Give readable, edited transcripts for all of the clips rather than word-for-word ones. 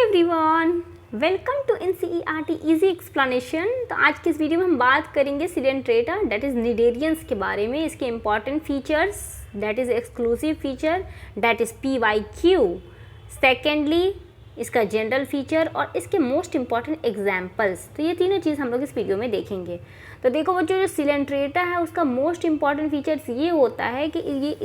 Everyone, welcome to NCERT easy explanation. तो आज की इस वीडियो में हम बात करेंगे सिलेंट्रेटा दैट इज़ निडेरियंस के बारे में, इसके important features that is exclusive feature that is PYQ, secondly इसका जनरल फीचर और इसके मोस्ट इंपॉर्टेंट एग्जाम्पल्स। तो ये तीनों चीज़ हम लोग इस वीडियो में देखेंगे। तो देखो बच्चों, जो सिलेंट्रेटा है उसका मोस्ट इंपॉर्टेंट फीचर्स ये होता है कि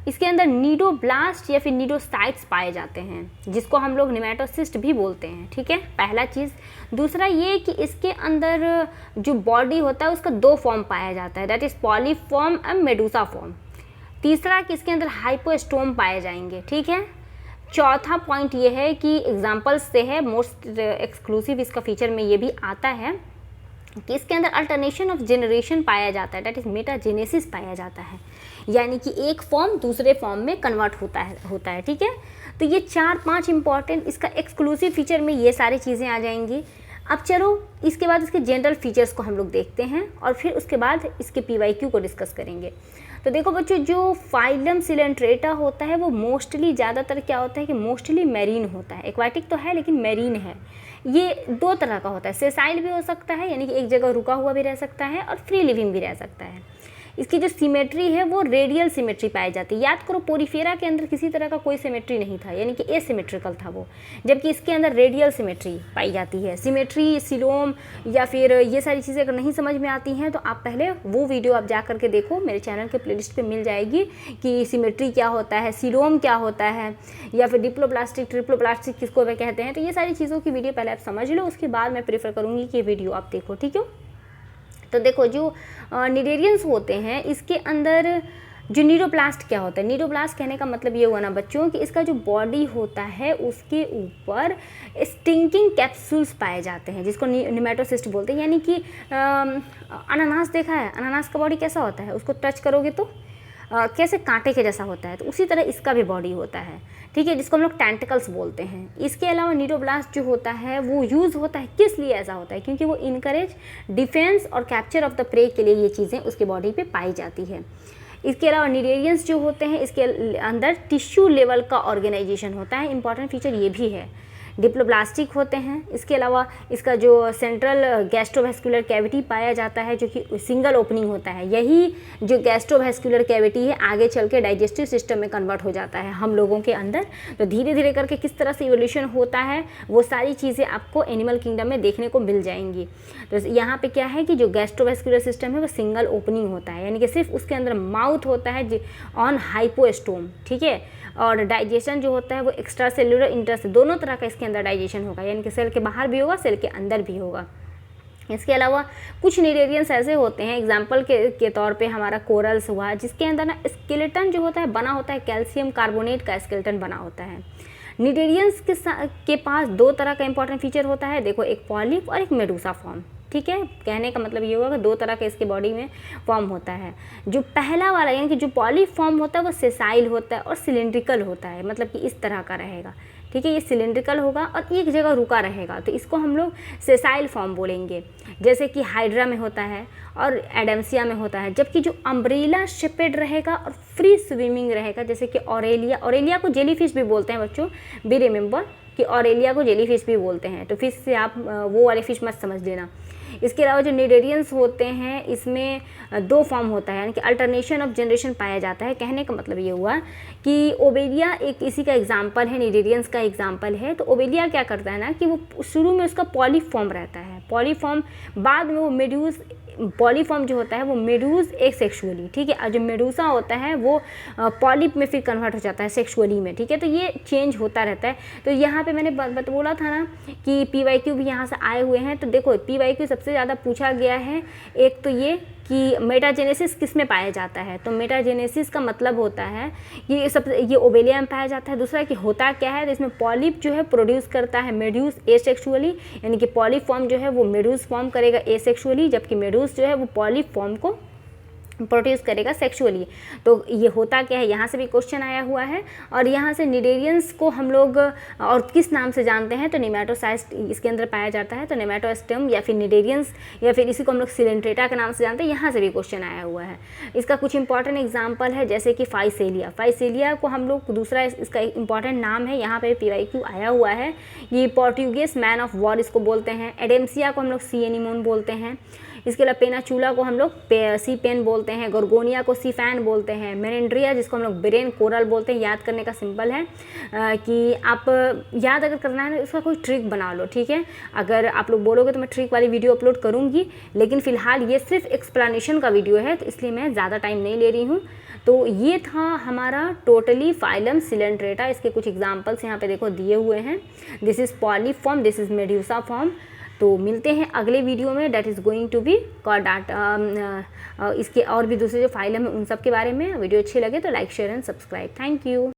इसके अंदर नीडोब्लास्ट या फिर नीडोसाइट्स पाए जाते हैं, जिसको हम लोग नेमेटोसिस्ट भी बोलते हैं। ठीक है, पहला चीज़। दूसरा ये कि इसके अंदर जो बॉडी होता है उसका दो फॉर्म पाया जाता है, that is polyform and Medusa form. तीसरा कि इसके अंदर हाइपोस्टोम पाए जाएंगे। ठीक है। चौथा पॉइंट ये है कि एग्जाम्पल्स से है, मोस्ट एक्सक्लूसिव इसका फीचर में ये भी आता है कि इसके अंदर अल्टरनेशन ऑफ जनरेशन पाया जाता है, दैट इज़ मेटाजेनेसिस पाया जाता है, यानी कि एक फॉर्म दूसरे फॉर्म में कन्वर्ट होता है। ठीक है। तो ये 4-5 इंपॉर्टेंट इसका एक्सक्लूसिव फीचर में ये सारी चीज़ें आ जाएंगी। अब चलो इसके बाद इसके जनरल फीचर्स को हम लोग देखते हैं और फिर उसके बाद इसके PYQ को डिस्कस करेंगे। तो देखो बच्चों, जो फाइलम सिलेंट्रेटा होता है वो मोस्टली ज़्यादातर क्या होता है कि मोस्टली मैरीन होता है। एक्वाटिक तो है लेकिन मैरीन है। ये दो तरह का होता है, सेसाइल भी हो सकता है यानी कि एक जगह रुका हुआ भी रह सकता है और फ्री लिविंग भी रह सकता है। इसकी जो सिमेट्री है वो रेडियल सिमेट्री पाई जाती है। याद करो, पोरीफेरा के अंदर किसी तरह का कोई सिमेट्री नहीं था, यानी कि एसिमेट्रिकल था वो, जबकि इसके अंदर रेडियल सिमेट्री पाई जाती है। सिमेट्री, सिलोम या फिर ये सारी चीज़ें अगर नहीं समझ में आती हैं तो आप पहले वो वीडियो आप जा करके देखो, मेरे चैनल के प्लेलिस्ट पे मिल जाएगी कि सिमेट्री क्या होता है, सिलोम क्या होता है, या फिर डिप्लोप्लास्टिक, ट्रिप्लोप्लास्टिक किसको वे कहते हैं। तो ये सारी चीज़ों की वीडियो पहले आप समझ लो, उसके बाद मैं प्रेफर करूँगी कि वीडियो आप देखो। ठीक है। तो देखो, जो निडेरियंस होते हैं इसके अंदर जो नीडोब्लास्ट क्या होता है, नीडोब्लास्ट कहने का मतलब ये हुआ ना बच्चों कि इसका जो बॉडी होता है उसके ऊपर स्टिंकिंग कैप्सूल्स पाए जाते हैं, जिसको नेमेटोसिस्ट बोलते हैं। यानी कि अनानास देखा है, अनानास का बॉडी कैसा होता है, उसको टच करोगे तो कैसे कांटे के जैसा होता है, तो उसी तरह इसका भी बॉडी होता है। ठीक है, जिसको हम लोग टेंटिकल्स बोलते हैं। इसके अलावा नीडोब्लास्ट जो होता है वो यूज़ होता है, किस लिए ऐसा होता है, क्योंकि वो इनकरेज डिफेंस और कैप्चर ऑफ द प्रे के लिए ये चीज़ें उसके बॉडी पे पाई जाती है। इसके अलावा निडेरियंस जो होते हैं इसके अंदर टिश्यू लेवल का ऑर्गेनाइजेशन होता है, इंपॉर्टेंट फीचर ये भी है। डिप्लोप्लास्टिक होते हैं। इसके अलावा इसका जो सेंट्रल गैस्ट्रोवेस्कुलर कैविटी पाया जाता है जो कि सिंगल ओपनिंग होता है, यही जो गैस्ट्रोवेस्कुलर कैविटी है आगे चल के डाइजेस्टिव सिस्टम में कन्वर्ट हो जाता है हम लोगों के अंदर। तो धीरे धीरे करके किस तरह से इवोल्यूशन होता है वो सारी चीज़ें आपको एनिमल किंगडम में देखने को मिल जाएंगी। तो यहाँ पे क्या है कि जो गैस्ट्रोवेस्कुलर सिस्टम है वो सिंगल ओपनिंग होता है, यानी कि सिर्फ उसके अंदर माउथ होता है ऑन हाइपोस्टोम। ठीक है। और डाइजेशन जो होता है वो एक्स्ट्रा सेलुलर इंटर दोनों तरह का इसके अंदर डाइजेशन होगा, यानी कि सेल के बाहर भी होगा, सेल के अंदर भी होगा। इसके अलावा कुछ निडेरियंस ऐसे होते हैं, एग्जाम्पल के तौर पे हमारा कोरल्स हुआ, जिसके अंदर ना स्केलेटन जो होता है बना होता है कैल्शियम कार्बोनेट का स्केलेटन बना होता है। निडेरियंस के पास दो तरह का इंपॉर्टेंट फीचर होता है, देखो, एक पॉलिप और एक मेडूसा फॉर्म। ठीक है, कहने का मतलब ये होगा कि दो तरह का इसके बॉडी में फॉर्म होता है। जो पहला वाला यानी कि जो पॉली फॉर्म होता है वो सेसाइल होता है और सिलेंड्रिकल होता है, मतलब कि इस तरह का रहेगा। ठीक है, ये सिलेंड्रिकल होगा और एक जगह रुका रहेगा, तो इसको हम लोग सेसाइल फॉर्म बोलेंगे, जैसे कि हाइड्रा में होता है और एडम्सिया में होता है। जबकि जो अम्ब्रेला शेपेड रहेगा और फ्री स्विमिंग रहेगा, जैसे कि ऑरेलिया को जेलीफिश भी बोलते हैं बच्चों, बी रिमेंबर कि ऑरेलिया को जेलीफिश भी बोलते हैं। तो फिश से आप वो वाले फिश मत समझ लेना। इसके अलावा जो निडेरियंस होते हैं इसमें दो फॉर्म होता है, यानी कि अल्टरनेशन ऑफ जनरेशन पाया जाता है। कहने का मतलब ये हुआ कि ओबेलिया एक इसी का एग्जांपल है, निडेरियंस का एग्जांपल है। तो ओबेलिया क्या करता है ना कि वो शुरू में उसका पॉलीफॉर्म रहता है, पॉलीफॉर्म, बाद में वो मेड्यूस, पॉलीफॉर्म जो होता है वो मेडूज एसेक्सुअली। ठीक है, और जो मेडूसा होता है वो पॉलिप में फिर कन्वर्ट हो जाता है सेक्सुअली में। ठीक है, तो ये चेंज होता रहता है। तो यहाँ पे मैंने बोला था ना कि PYQ भी यहाँ से आए हुए हैं। तो देखो, PYQ सबसे ज़्यादा पूछा गया है, एक तो ये कि मेटाजेनेसिस किस में पाया जाता है। तो मेटाजेनेसिस का मतलब होता है कि ये ओबेलिया में पाया जाता है। दूसरा कि होता क्या है, तो इसमें पॉलिप जो है प्रोड्यूस करता है मेड्यूस एसेक्सुअली, यानी कि पॉलिप फॉर्म जो है वो मेडूस फॉर्म करेगा एसेक्सुअली, जबकि मेडूस जो है वो पॉलिप फॉर्म को प्रोड्यूस करेगा सेक्सुअली। तो ये होता क्या है, यहाँ से भी क्वेश्चन आया हुआ है। और यहाँ से निडेरियंस को हम लोग और किस नाम से जानते हैं, तो नेमेटोसाइस्ट इसके अंदर पाया जाता है, तो नेमेटोस्टेम या फिर निडेरियंस या फिर इसी को हम लोग सिलेंट्रेटा के नाम से जानते हैं। यहाँ से भी क्वेश्चन आया हुआ है। इसका कुछ इंपॉर्टेंट एग्जाम्पल है, जैसे कि फाइसेलिया। फाइसेलिया को हम लोग दूसरा इसका इंपॉर्टेंट नाम है, यहाँ पे PYQ आया हुआ है। ये पोर्टुगीज मैन ऑफ वॉर इसको बोलते हैं। एडेम्सिया को हम लोग सी एनिमोन बोलते हैं। इसके अलावा पेनाचूला को हम लोग सी पेन बोलते हैं। गोर्गोनिया को सी फैन बोलते हैं। मेरेंड्रिया जिसको हम लोग ब्रेन कोरल बोलते हैं। याद करने का सिंपल है कि आप याद अगर करना है तो इसका कोई ट्रिक बना लो, ठीक है। अगर आप लोग बोलोगे तो मैं ट्रिक वाली वीडियो अपलोड करूँगी, लेकिन फ़िलहाल ये सिर्फ एक्सप्लेनेशन का वीडियो है, तो इसलिए मैं ज़्यादा टाइम नहीं ले रही हूँ। तो ये था हमारा टोटली फाइलम सिलेंट्रेटा। इसके कुछ एग्जाम्पल्स यहाँ पे देखो दिए हुए हैं। This is polyform, this is Medusa form. तो मिलते हैं अगले वीडियो में, that is going to be Chordata. इसके और भी दूसरे जो फाइलम है उन सब के बारे में। वीडियो अच्छी लगे तो like share and subscribe. Thank you.